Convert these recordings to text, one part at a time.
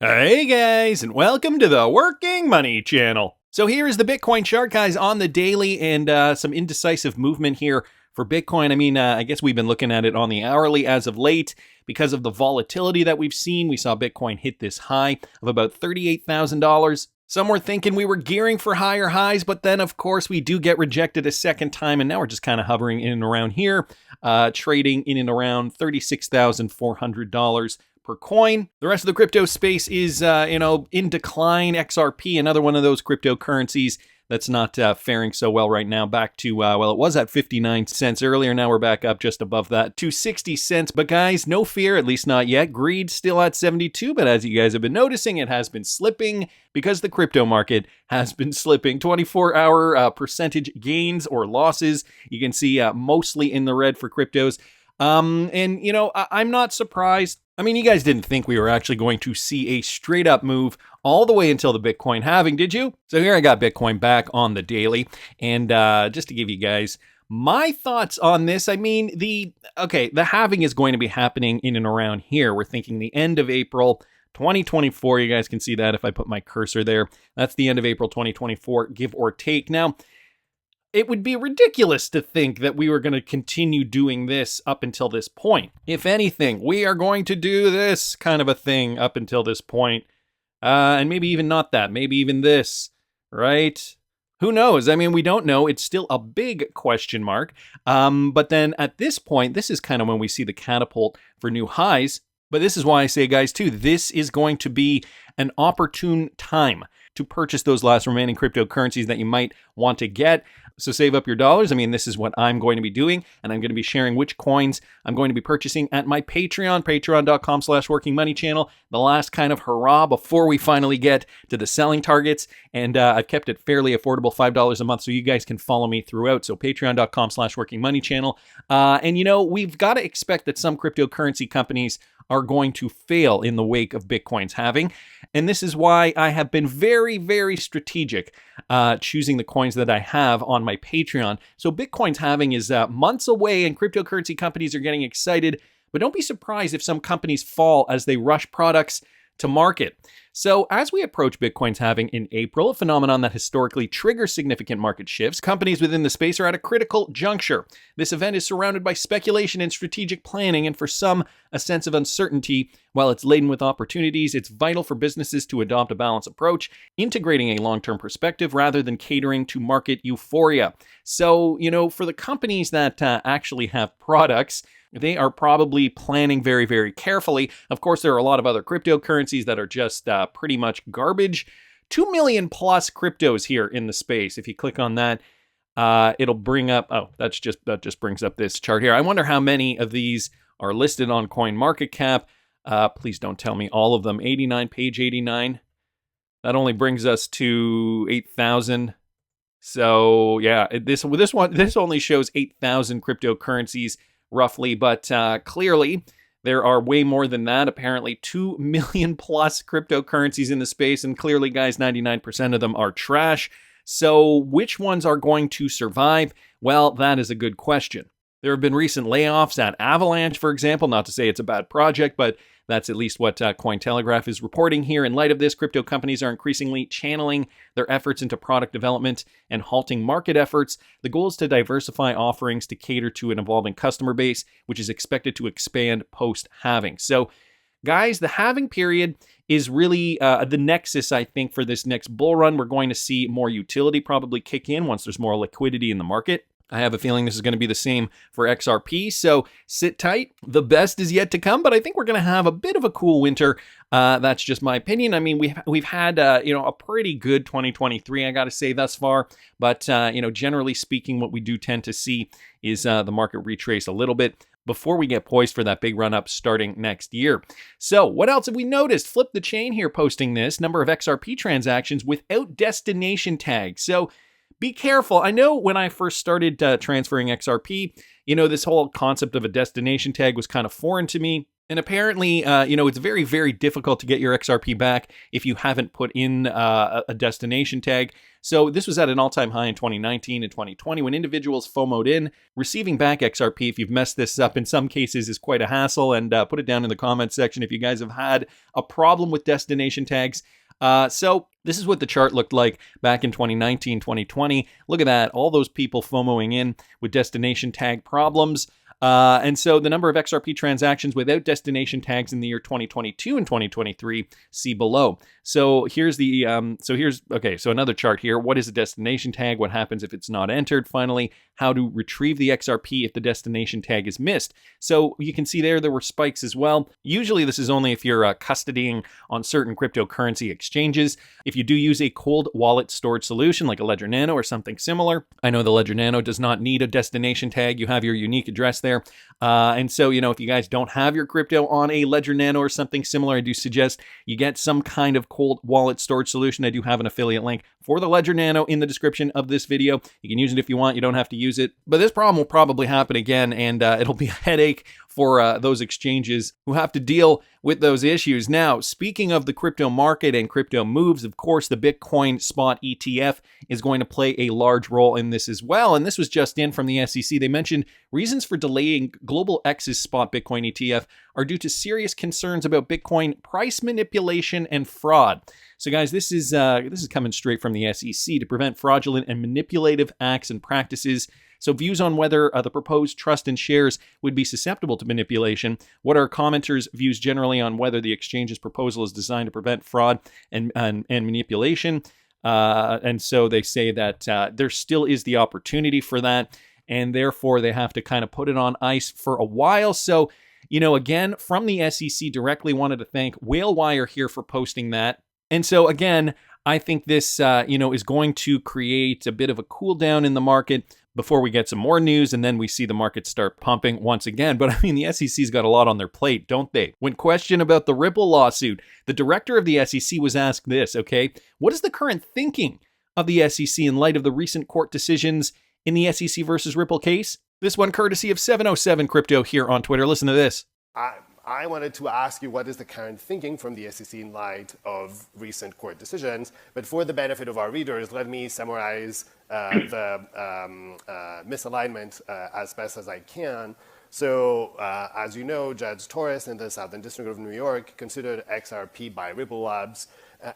Hey guys, and welcome to the Working Money channel. So here is the Bitcoin chart, guys, on the daily, and some indecisive movement here for Bitcoin. I guess we've been looking at it on the hourly as of late because of the volatility that we've seen. We saw Bitcoin hit this high of about $38,000. Some were thinking we were gearing for higher highs, but then, of course, we do get rejected a second time, and now we're just kind of hovering in and around here, trading in and around $36,400 per coin. The rest of the crypto space is, in decline. XRP, another one of those cryptocurrencies that's not faring so well right now. Back to, it was at 59 cents earlier. Now we're back up just above that to 60 cents. But guys, no fear, at least not yet. Greed still at 72. But as you guys have been noticing, it has been slipping because the crypto market has been slipping. 24-hour percentage gains or losses. You can see mostly in the red for cryptos. I'm not surprised. You guys didn't think we were actually going to see a straight up move all the way until the Bitcoin halving, did you? So here I got Bitcoin back on the daily. And just to give you guys my thoughts on this, the halving is going to be happening in and around here. We're thinking the end of April 2024. You guys can see that if I put my cursor there. That's the end of April 2024, give or take. Now, it would be ridiculous to think that we were going to continue doing this up until this point. If anything, we are going to do this kind of a thing up until this point. And maybe even not that, maybe even this, right? Who knows? We don't know. It's still a big question mark. But then at this point, this is kind of when we see the catapult for new highs. But this is why I say, guys, too, this is going to be an opportune time to purchase those last remaining cryptocurrencies that you might want to get. So save up your dollars. This is what I'm going to be doing, and I'm going to be sharing which coins I'm going to be purchasing at my Patreon, patreon.com/workingmoney channel. The last kind of hurrah before we finally get to the selling targets. And I've kept it fairly affordable, $5 a month, so you guys can follow me throughout. So patreon.com/workingmoney channel. We've got to expect that some cryptocurrency companies are going to fail in the wake of Bitcoin's halving. And this is why I have been very, very strategic choosing the coins that I have on my Patreon. So Bitcoin's halving is months away and cryptocurrency companies are getting excited, but don't be surprised if some companies fall as they rush products to market. So as we approach Bitcoin's halving in April, a phenomenon that historically triggers significant market shifts, companies within the space are at a critical juncture. This event is surrounded by speculation and strategic planning, and for some, a sense of uncertainty. While it's laden with opportunities, it's vital for businesses to adopt a balanced approach, integrating a long-term perspective rather than catering to market euphoria. So, for the companies that actually have products, they are probably planning very, very carefully. Of course, there are a lot of other cryptocurrencies that are just pretty much garbage. 2 million plus cryptos here in the space. If you click on that, it'll bring up, that just brings up this chart here. I wonder how many of these are listed on CoinMarketCap. Please don't tell me all of them. 89, page 89. That only brings us to 8,000. So yeah, this only shows 8,000 cryptocurrencies roughly, but clearly there are way more than that. Apparently 2 million plus cryptocurrencies in the space, and clearly, guys, 99% of them are trash. So which ones are going to survive? Well, that is a good question. There have been recent layoffs at Avalanche, for example. Not to say it's a bad project, but that's at least what Cointelegraph is reporting here. In light of this, crypto companies are increasingly channeling their efforts into product development and halting market efforts. The goal is to diversify offerings to cater to an evolving customer base, which is expected to expand post-halving. So, guys, the halving period is really the nexus, I think, for this next bull run. We're going to see more utility probably kick in once there's more liquidity in the market. I have a feeling this is going to be the same for XRP, so sit tight. The best is yet to come, but I think we're going to have a bit of a cool winter. That's just my opinion. We've had a pretty good 2023, I got to say, thus far. But generally speaking, what we do tend to see is the market retrace a little bit before we get poised for that big run up starting next year. So what else have we noticed? Flip the Chain here posting this number of XRP transactions without destination tags. So be careful. I know when I first started transferring XRP, this whole concept of a destination tag was kind of foreign to me. And apparently, it's very, very difficult to get your XRP back if you haven't put in a destination tag. So this was at an all-time high in 2019 and 2020 when individuals FOMO'd in. Receiving back XRP, if you've messed this up, in some cases is quite a hassle. And put it down in the comments section if you guys have had a problem with destination tags. So this is what the chart looked like back in 2019, 2020. Look at that. All those people FOMOing in with destination tag problems. And so the number of XRP transactions without destination tags in the year 2022 and 2023, see below. So here's so another chart here. What is a destination tag? What happens if it's not entered? Finally, how to retrieve the XRP if the destination tag is missed. So you can see there were spikes as well. Usually this is only if you're custodying on certain cryptocurrency exchanges. If you do use a cold wallet storage solution like a Ledger Nano or something similar, I know the Ledger Nano does not need a destination tag. You have your unique address there. And so, if you guys don't have your crypto on a Ledger Nano or something similar, I do suggest you get some kind of cold wallet storage solution. I do have an affiliate link for the Ledger Nano in the description of this video. You can use it if you want. You don't have to use it. But this problem will probably happen again, and it'll be a headache for those exchanges who have to deal with those issues. Now, speaking of the crypto market and crypto moves, of course, the Bitcoin spot ETF is going to play a large role in this as well. And this was just in from the SEC. They mentioned reasons for delaying Global X's spot Bitcoin ETF are due to serious concerns about Bitcoin price manipulation and fraud. So guys, this is coming straight from the SEC to prevent fraudulent and manipulative acts and practices. So views on whether the proposed trust in shares would be susceptible to manipulation. What are commenters' views generally on whether the exchange's proposal is designed to prevent fraud and manipulation? And so they say that there still is the opportunity for that, and therefore they have to kind of put it on ice for a while. So, again, from the SEC directly wanted to thank WhaleWire here for posting that. And so, again, I think this, is going to create a bit of a cool down in the market before we get some more news, and then we see the market start pumping once again. But the SEC's got a lot on their plate, don't they? When questioned about the Ripple lawsuit, the director of the SEC was asked this, okay? What is the current thinking of the SEC in light of the recent court decisions in the SEC versus Ripple case? This one courtesy of 707 Crypto here on Twitter. Listen to this. I wanted to ask you what is the current thinking from the SEC in light of recent court decisions. But for the benefit of our readers, let me summarize the misalignment as best as I can. So, as you know, Judge Torres in the Southern District of New York considered XRP by Ripple Labs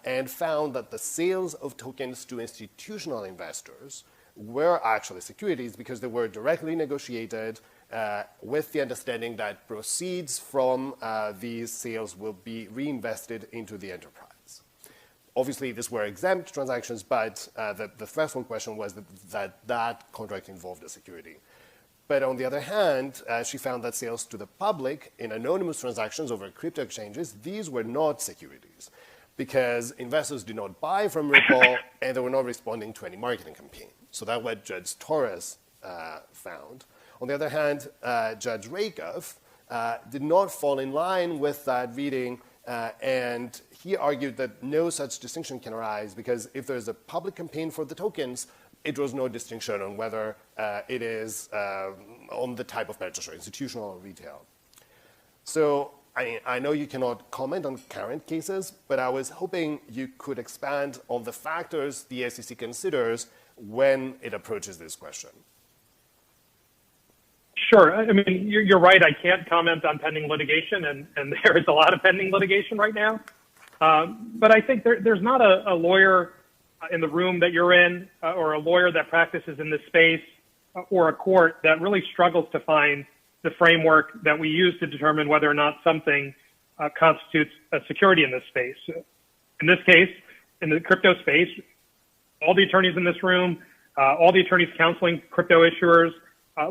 and found that the sales of tokens to institutional investors were actually securities because they were directly negotiated with the understanding that proceeds from these sales will be reinvested into the enterprise. Obviously, these were exempt transactions, but the threshold question was that contract involved a security. But on the other hand, she found that sales to the public in anonymous transactions over crypto exchanges, these were not securities because investors did not buy from Ripple and they were not responding to any marketing campaign. So that's what Judge Torres found. On the other hand, Judge Rakoff did not fall in line with that reading, and he argued that no such distinction can arise because if there's a public campaign for the tokens, it draws no distinction on whether it is on the type of purchaser, institutional or retail. So I know you cannot comment on current cases, but I was hoping you could expand on the factors the SEC considers when it approaches this question. Sure. You're right. I can't comment on pending litigation, and there is a lot of pending litigation right now. But I think there's not a lawyer in the room that you're in or a lawyer that practices in this space or a court that really struggles to find the framework that we use to determine whether or not something constitutes a security in this space. In this case, in the crypto space, all the attorneys in this room, all the attorneys counseling crypto issuers,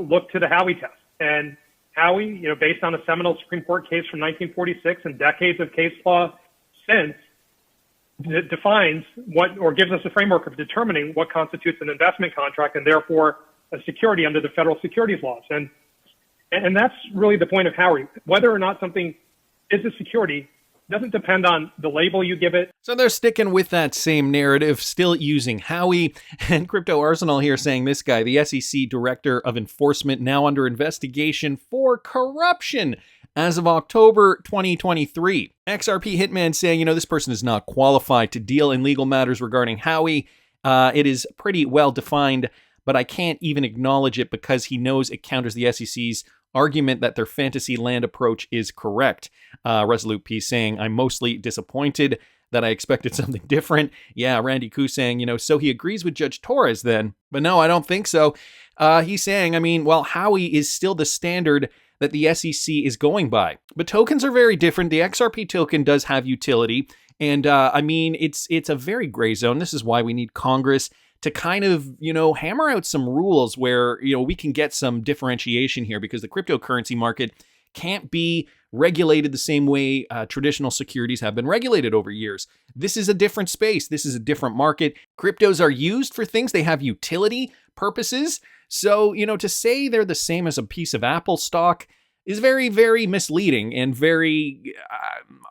look to the Howey test. And Howey, based on a seminal Supreme Court case from 1946 and decades of case law since, defines what, or gives us a framework of determining what constitutes an investment contract and therefore a security under the federal securities laws. And that's really the point of Howey. Whether or not something is a security doesn't depend on the label you give it. So they're sticking with that same narrative, still using Howey. And Crypto Arsenal here saying this guy, the SEC Director of Enforcement, now under investigation for corruption as of October 2023. XRP Hitman saying, this person is not qualified to deal in legal matters regarding Howie. It is pretty well defined, but I can't even acknowledge it because he knows it counters the SEC's argument that their fantasy land approach is correct. Resolute P saying, I'm mostly disappointed that I expected something different. Yeah, Randy Koo saying, so he agrees with Judge Torres then. But no, I don't think so. He's saying, Howie is still the standard that the SEC is going by. But tokens are very different. The XRP token does have utility. And it's a very gray zone. This is why we need Congress to kind of, hammer out some rules where, we can get some differentiation here, because the cryptocurrency market can't be regulated the same way traditional securities have been regulated over years. This is a different space. This is a different market. Cryptos are used for things. They have utility purposes. So, to say they're the same as a piece of Apple stock is very, very misleading and very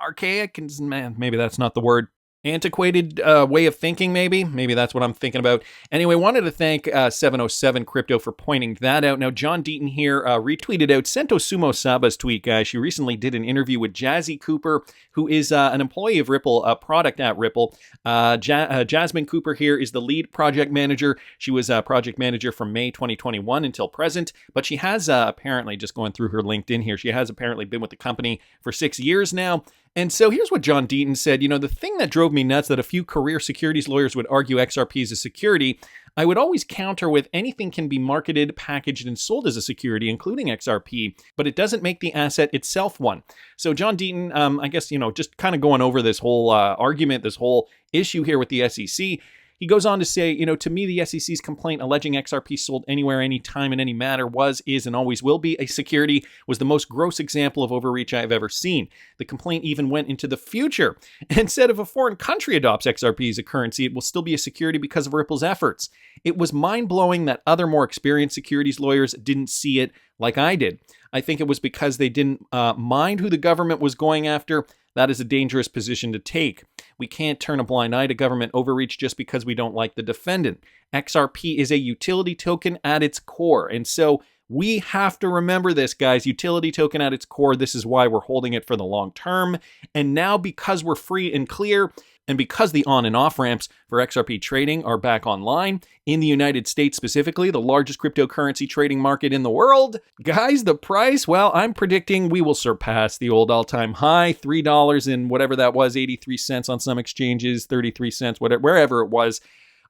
archaic. And maybe that's not the word. Antiquated way of thinking, maybe that's what I'm thinking about. Anyway, wanted to thank 707 Crypto for pointing that out. Now, John Deaton here retweeted out Sento Sumo Saba's tweet, guys. She recently did an interview with Jazzy Cooper, who is an employee of Ripple, a product at Ripple. Jasmine Cooper here is the lead project manager. She was a project manager from May 2021 until present, but she has apparently, just going through her LinkedIn here, she has apparently been with the company for 6 years now. And so here's what John Deaton said. The thing that drove me nuts that a few career securities lawyers would argue XRP is a security, I would always counter with anything can be marketed, packaged, and sold as a security, including XRP, but it doesn't make the asset itself one. So John Deaton, I guess, just kind of going over this whole argument, this whole issue here with the SEC, he goes on to say, to me, the SEC's complaint alleging XRP sold anywhere, anytime, in any matter was, is, and always will be a security was the most gross example of overreach I have ever seen. The complaint even went into the future and said if a foreign country adopts XRP as a currency, it will still be a security because of Ripple's efforts. It was mind-blowing that other more experienced securities lawyers didn't see it like I did. I think it was because they didn't mind who the government was going after. That is a dangerous position to take. We can't turn a blind eye to government overreach just because we don't like the defendant. XRP is a utility token at its core. And so we have to remember this, guys. Utility token at its core. This is why we're holding it for the long term. And now, because we're free and clear, and because the on and off ramps for XRP trading are back online in the United States specifically, the largest cryptocurrency trading market in the world, guys, the price, well, I'm predicting we will surpass the old all-time high, $3 and whatever that was, 83 cents on some exchanges, 33 cents, whatever, wherever it was.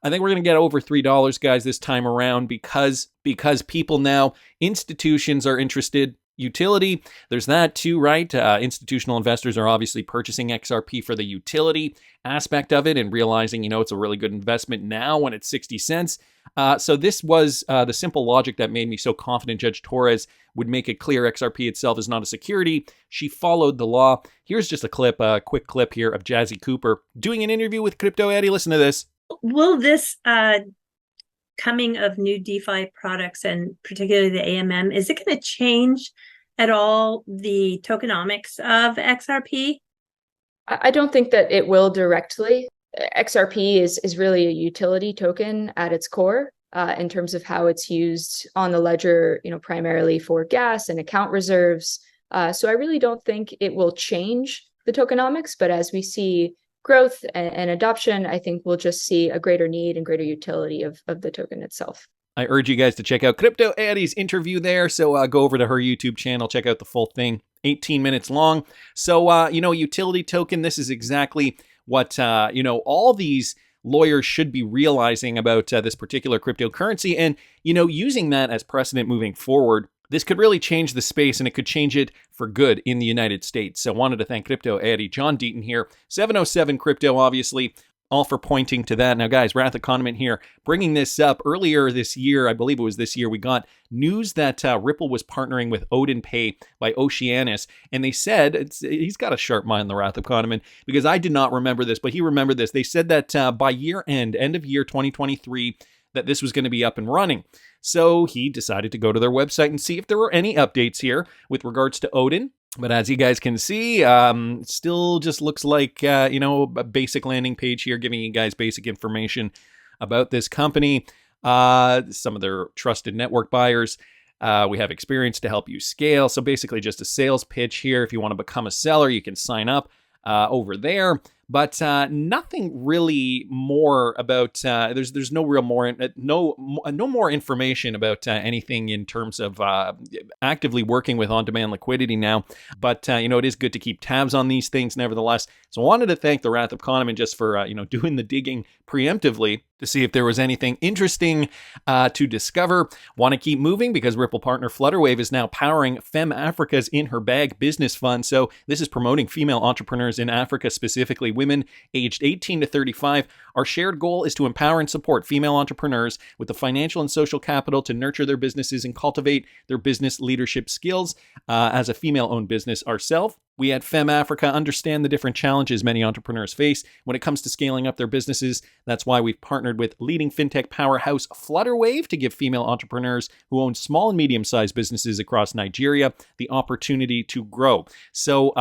I think we're going to get over $3, guys, this time around because people now, institutions are interested. Utility, there's that too, right? Institutional investors are obviously purchasing XRP for the utility aspect of it and realizing, it's a really good investment now when it's 60 cents. So this was the simple logic that made me so confident Judge Torres would make it clear XRP itself is not a security. She followed the law. Here's just a quick clip here of Jazzy Cooper doing an interview with Crypto Eddie. Listen to this. Will this coming of new DeFi products, and particularly the AMM, is it going to change at all the tokenomics of XRP? I don't think that it will directly. XRP is really a utility token at its core in terms of how it's used on the ledger, primarily for gas and account reserves. So I really don't think it will change the tokenomics, but as we see growth and adoption, I think we'll just see a greater need and greater utility of the token itself. I urge you guys to check out Crypto Eddie's interview there. So go over to her YouTube channel, check out the full thing, 18 minutes long. So, utility token, this is exactly what, all these lawyers should be realizing about this particular cryptocurrency and, using that as precedent moving forward. This could really change the space, and it could change it for good in the United States. So I wanted to thank Crypto Eddie, John Deaton here, 707 Crypto, obviously, all for pointing to that. Now, guys, Wrath of Condiment here, bringing this up earlier this year, I believe it was this year, we got news that Ripple was partnering with Odin Pay by Oceanus, and they said, he's got a sharp mind, the Wrath of Condiment, because I did not remember this, but he remembered this. They said that by end of year 2023, that this was going to be up and running. So he decided to go to their website and see if there were any updates here with regards to Odin. But as you guys can see, still just looks like, a basic landing page here, giving you guys basic information about this company, some of their trusted network buyers. We have experience to help you scale. So basically just a sales pitch here. If you want to become a seller, you can sign up over there. But nothing really more about. There's no real more no more information about anything in terms of actively working with on-demand liquidity now. But it is good to keep tabs on these things, nevertheless. So I wanted to thank the Wrath of Kahneman just for doing the digging preemptively to see if there was anything interesting to discover. Want to keep moving because Ripple partner Flutterwave is now powering Fem Africa's In Her Bag business fund. So this is promoting female entrepreneurs in Africa, specifically women aged 18 to 35. Our shared goal is to empower and support female entrepreneurs with the financial and social capital to nurture their businesses and cultivate their business leadership skills. As a female-owned business ourselves, we at Fem Africa understand the different challenges many entrepreneurs face when it comes to scaling up their businesses. That's why we've partnered with leading fintech powerhouse Flutterwave to give female entrepreneurs who own small and medium-sized businesses across Nigeria the opportunity to grow. So,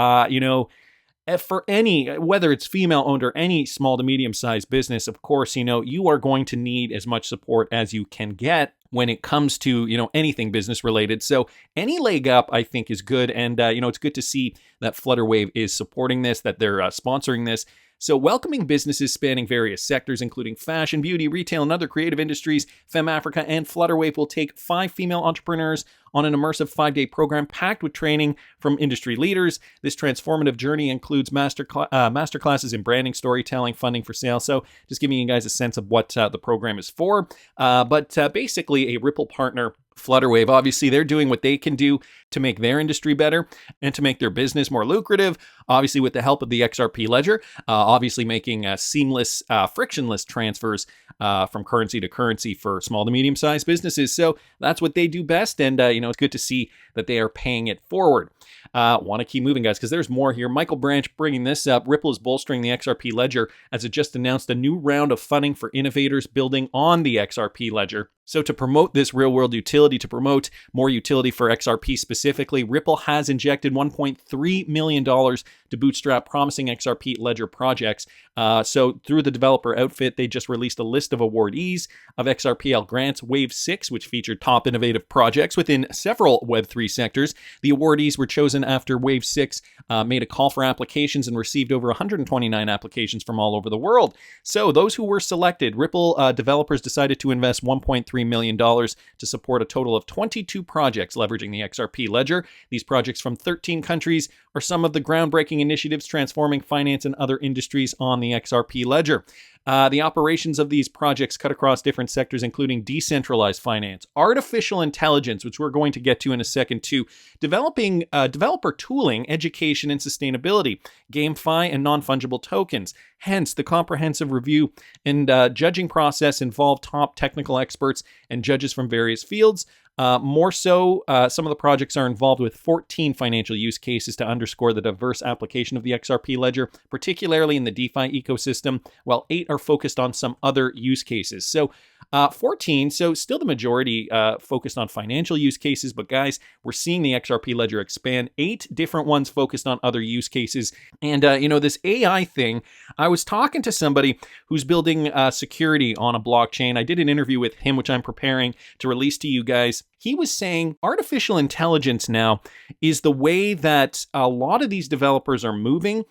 for any, whether it's female-owned or any small to medium-sized business, of course, you are going to need as much support as you can get when it comes to, anything business related. So any leg up, I think, is good. And, it's good to see that Flutterwave is supporting this, that they're sponsoring this. So welcoming businesses spanning various sectors, including fashion, beauty, retail, and other creative industries, Fem Africa and Flutterwave will take 5 female entrepreneurs on an immersive 5-day program packed with training from industry leaders. This transformative journey includes master classes in branding, storytelling, funding for sales. So just giving you guys a sense of what the program is for. But basically a Ripple partner, Flutterwave, obviously they're doing what they can do to make their industry better and to make their business more lucrative, obviously with the help of the XRP ledger, obviously making seamless, frictionless transfers from currency to currency for small to medium-sized businesses. So that's what they do best, and it's good to see that they are paying it forward. Want to keep moving, guys, because there's more here. Michael Branch bringing this up. Ripple is bolstering the XRP ledger as it just announced a new round of funding for innovators building on the XRP ledger. So to promote this real-world utility, to promote more utility for XRP specifically, Ripple has injected $1.3 million to bootstrap promising XRP ledger projects. So through the developer outfit, they just released a list of awardees of XRPL grants, Wave 6, which featured top innovative projects within several Web3 sectors. The awardees were chosen after Wave 6 made a call for applications and received over 129 applications from all over the world. So those who were selected, Ripple developers decided to invest $1.3 million to support a total of 22 projects leveraging the XRP ledger. These projects from 13 countries are some of the groundbreaking initiatives transforming finance and other industries on the XRP ledger. The operations of these projects cut across different sectors, including decentralized finance, artificial intelligence, which we're going to get to in a second too, developing developer tooling, education, and sustainability, GameFi, and non-fungible tokens. Hence, the comprehensive review and judging process involved top technical experts and judges from various fields. More so, some of the projects are involved with 14 financial use cases to underscore the diverse application of the XRP ledger, particularly in the DeFi ecosystem, while 8 are focused on some other use cases. So 14, so still the majority focused on financial use cases, but guys, we're seeing the XRP ledger expand, 8 different ones focused on other use cases. And, this AI thing, I was talking to somebody who's building security on a blockchain. I did an interview with him, which I'm preparing to release to you guys. He was saying artificial intelligence now is the way that a lot of these developers are moving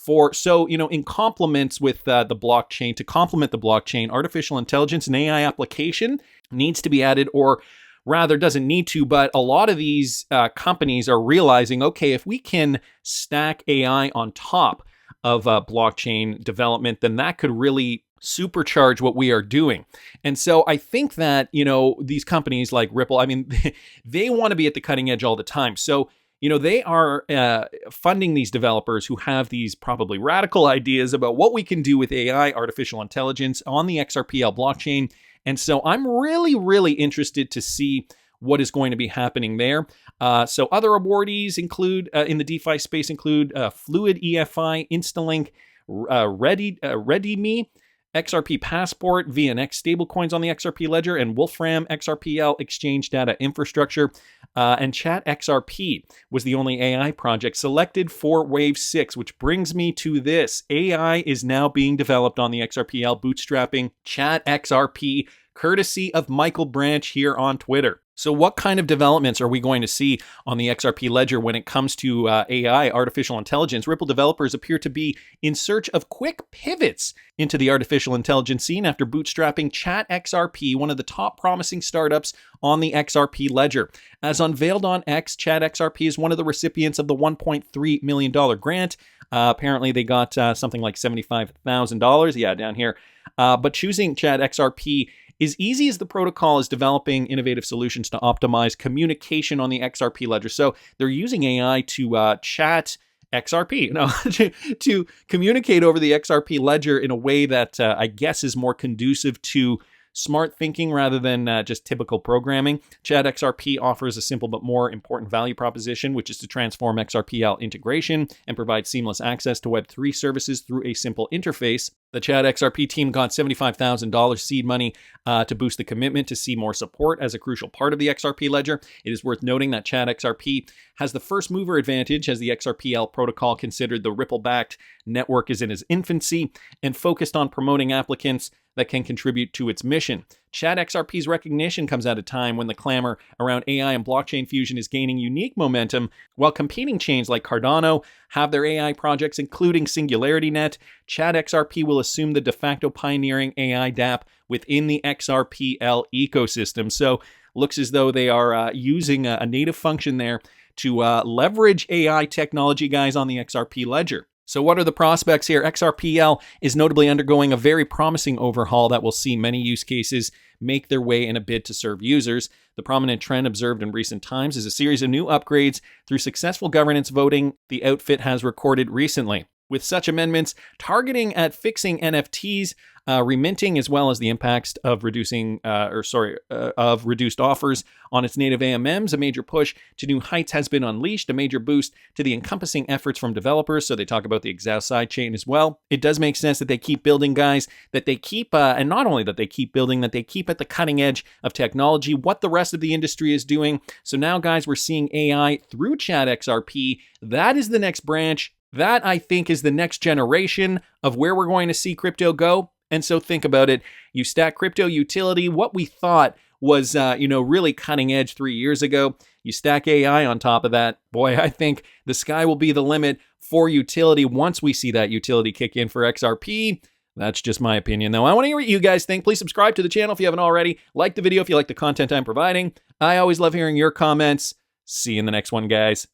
in complements with the blockchain, to complement the blockchain, artificial intelligence and AI application needs to be added, or rather doesn't need to, but a lot of these companies are realizing, okay, if we can stack AI on top of blockchain development, then that could really supercharge what we are doing. And so I think that, these companies like Ripple, they want to be at the cutting edge all the time. So, they are funding these developers who have these probably radical ideas about what we can do with AI, artificial intelligence, on the XRPL blockchain. And so I'm really, really interested to see what is going to be happening there. So other awardees include, in the DeFi space, include Fluid EFI, Instalink, ReadyMe, XRP Passport, VNX stablecoins on the XRP ledger, and Wolfram XRPL exchange data infrastructure. And Chat XRP was the only AI project selected for Wave 6, which brings me to this. AI is now being developed on the XRPL, bootstrapping Chat XRP, courtesy of Michael Branch here on Twitter. So what kind of developments are we going to see on the XRP ledger when it comes to AI, artificial intelligence? Ripple developers appear to be in search of quick pivots into the artificial intelligence scene after bootstrapping Chat XRP, one of the top promising startups on the XRP ledger. As unveiled on X, Chat XRP is one of the recipients of the $1.3 million grant. Apparently they got something like $75,000. Yeah, down here. But choosing Chat XRP is easy as the protocol is developing innovative solutions to optimize communication on the XRP ledger. So they're using AI to chat XRP, to communicate over the XRP ledger in a way that I guess is more conducive to smart thinking rather than just typical programming. Chat XRP offers a simple but more important value proposition, which is to transform XRPL integration and provide seamless access to Web3 services through a simple interface. The Chat XRP team got $75,000 seed money to boost the commitment to see more support as a crucial part of the XRP ledger. It is worth noting that Chat XRP has the first mover advantage as the XRPL protocol, considered the Ripple-backed network, is in its infancy and focused on promoting applicants that can contribute to its mission. Chat XRP's recognition comes at a time when the clamor around AI and blockchain fusion is gaining unique momentum, while competing chains like Cardano have their AI projects, including SingularityNet. Chat XRP will assume the de facto pioneering AI dApp within the XRPL ecosystem. So looks as though they are using a native function there to leverage AI technology, guys, on the XRP ledger. So what are the prospects here? XRPL is notably undergoing a very promising overhaul that will see many use cases make their way in a bid to serve users. The prominent trend observed in recent times is a series of new upgrades through successful governance voting the outfit has recorded recently. With such amendments targeting at fixing NFTs, reminting, as well as the impacts of reduced offers on its native AMMs, a major push to new heights has been unleashed, a major boost to the encompassing efforts from developers. So they talk about the Exao sidechain as well. It does make sense that they keep building, guys, that they keep, and not only that they keep building, that they keep at the cutting edge of technology, what the rest of the industry is doing. So now, guys, we're seeing AI through Chat XRP. That is the next branch. That, I think, is the next generation of where we're going to see crypto go. And so think about it. You stack crypto utility, what we thought was, really cutting edge 3 years ago. You stack AI on top of that. Boy, I think the sky will be the limit for utility once we see that utility kick in for XRP. That's just my opinion, though. I want to hear what you guys think. Please subscribe to the channel if you haven't already. Like the video if you like the content I'm providing. I always love hearing your comments. See you in the next one, guys.